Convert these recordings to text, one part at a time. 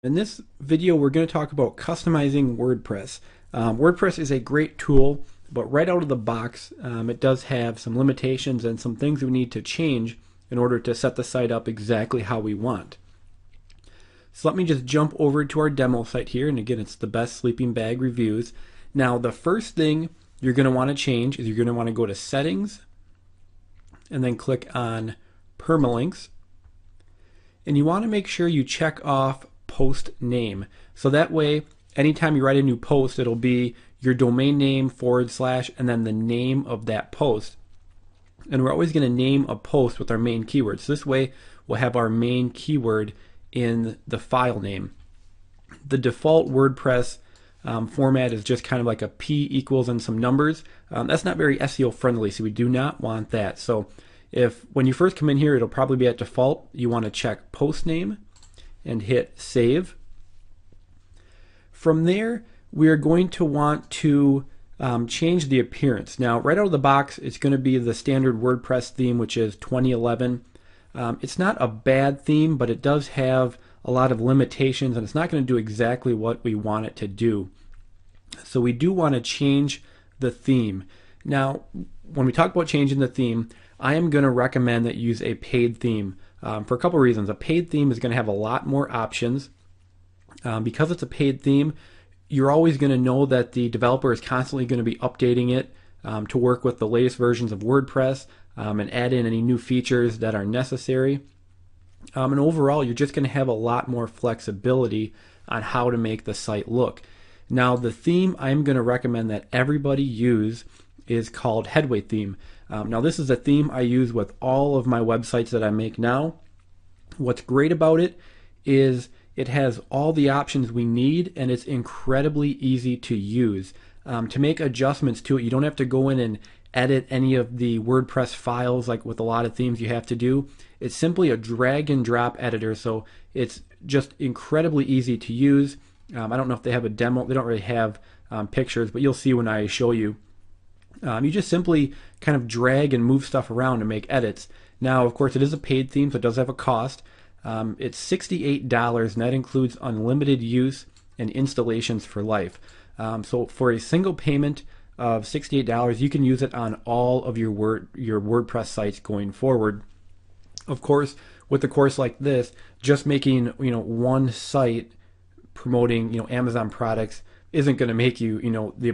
In this video, we're going to talk about customizing WordPress. WordPress is a great tool, but right out of the box, it does have some limitations and some things we need to change in order to set the site up exactly how we want. So let me just jump over to our demo site here, and again, it's the best sleeping bag reviews. Now, the first thing you're going to want to change is you're going to want to go to Settings, and then click on Permalinks, and you want to make sure you check off post name. So that way, anytime you write a new post, it'll be your domain name / and then the name of that post. And we're always going to name a post with our main keyword. So this way, we'll have our main keyword in the file name. The default WordPress format is just kind of like a P equals and some numbers. That's not very SEO friendly, so we do not want that. So if when you first come in here, it'll probably be at default. You want to check post name and hit save. From there, we are going to want to change the appearance. Now, right out of the box, it's going to be the standard WordPress theme, which is 2011. It's not a bad theme, but it does have a lot of limitations, and it's not going to do exactly what we want it to do. So we do want to change the theme. Now, when we talk about changing the theme, I am going to recommend that you use a paid theme. For a couple reasons. A paid theme is going to have a lot more options. Because it's a paid theme, you're always going to know that the developer is constantly going to be updating it to work with the latest versions of WordPress and add in any new features that are necessary. And overall, you're just going to have a lot more flexibility on how to make the site look. Now, the theme I'm going to recommend that everybody use is called Headway Theme. Now, this is a theme I use with all of my websites that I make now. What's great about it is it has all the options we need, and it's incredibly easy to use. To make adjustments to it, you don't have to go in and edit any of the WordPress files like with a lot of themes you have to do. It's simply a drag and drop editor, so it's just incredibly easy to use. I don't know if they have a demo. They don't really have pictures, but you'll see when I show you. You just simply kind of drag and move stuff around to make edits. Now, of course, it is a paid theme, so it does have a cost. It's $68, and that includes unlimited use and installations for life. So for a single payment of $68, you can use it on all of your WordPress sites going forward. Of course, with a course like this, just making one site promoting Amazon products isn't going to make you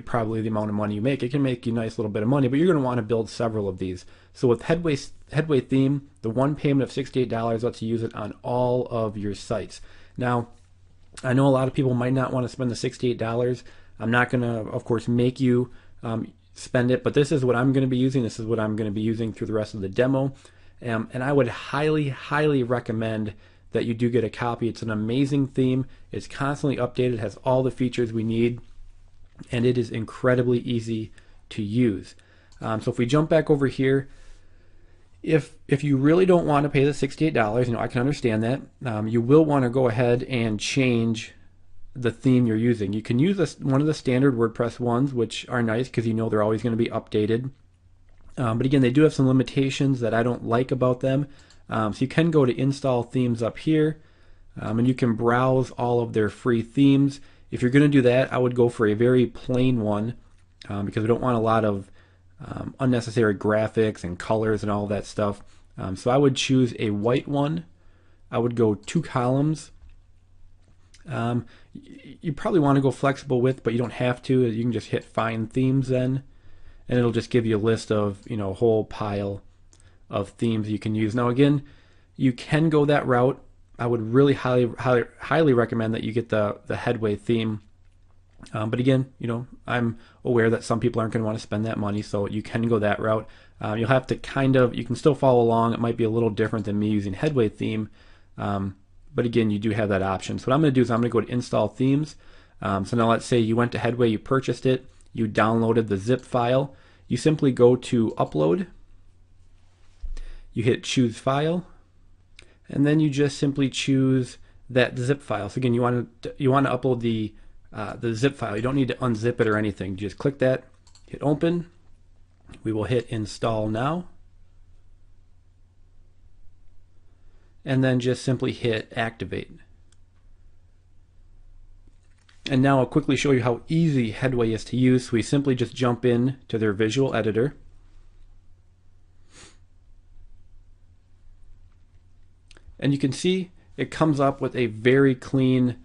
probably the amount of money you make. It can make you a nice little bit of money, but you're going to want to build several of these. So with Headway Theme, the one payment of $68 lets you use it on all of your sites. Now, I know a lot of people might not want to spend the $68. I'm not going to, of course, make you spend it, but this is what I'm going to be using. This is what I'm going to be using through the rest of the demo. And I would highly, highly recommend that you do get a copy. It's an amazing theme. It's constantly updated, has all the features we need, and it is incredibly easy to use. So if we jump back over here, if you really don't want to pay the $68, I can understand that. You will want to go ahead and change the theme you're using. You can use one of the standard WordPress ones, which are nice because they're always going to be updated. But again, they do have some limitations that I don't like about them. So you can go to install themes up here, and you can browse all of their free themes. If you're going to do that, I would go for a very plain one because we don't want a lot of unnecessary graphics and colors and all that stuff. So I would choose a white one. I would go 2 columns. You probably want to go flexible width, but you don't have to. You can just hit Find Themes then, and it'll just give you a list of a whole pile of themes you can use. Now again, you can go that route. I would really highly recommend that you get the Headway theme. But again, I'm aware that some people aren't going to want to spend that money, so you can go that route. You'll have to you can still follow along. It might be a little different than me using Headway theme, but again, you do have that option. So what I'm going to do is I'm going to go to Install Themes. So now let's say you went to Headway, you purchased it, you downloaded the zip file. You simply go to Upload. You hit Choose File, and then you just simply choose that zip file. So again, you want to upload the zip file. You don't need to unzip it or anything. Just click that, hit Open. We will hit Install Now, and then just simply hit Activate. And now I'll quickly show you how easy Headway is to use. So we simply just jump in to their visual editor. And you can see it comes up with a very clean,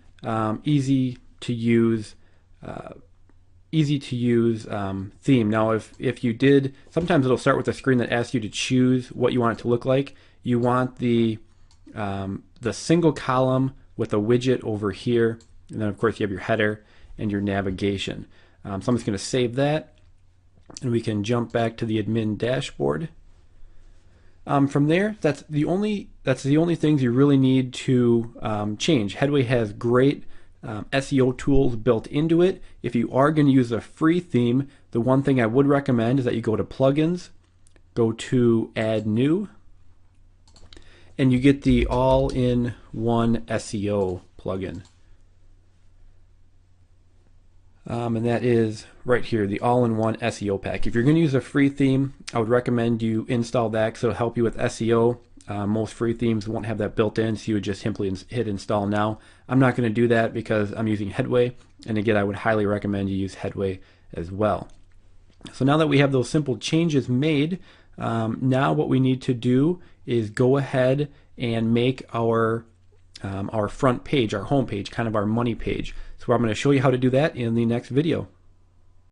easy to use theme. Now if you did, sometimes it'll start with a screen that asks you to choose what you want it to look like. You want the single column with a widget over here, and then of course you have your header and your navigation. So I'm just going to save that, and we can jump back to the admin dashboard. From there, that's the only things you really need to change. Headway has great SEO tools built into it. If you are going to use a free theme, the one thing I would recommend is that you go to plugins, go to add new, and you get the all-in-one SEO plugin. And that is right here, the all-in-one SEO pack. If you're going to use a free theme, I would recommend you install that because it'll help you with SEO. Most free themes won't have that built in, so you would just simply hit install now. I'm not going to do that because I'm using Headway, and again, I would highly recommend you use Headway as well. So now that we have those simple changes made, now what we need to do is go ahead and make our front page, our home page, kind of our money page. So I'm going to show you how to do that in the next video.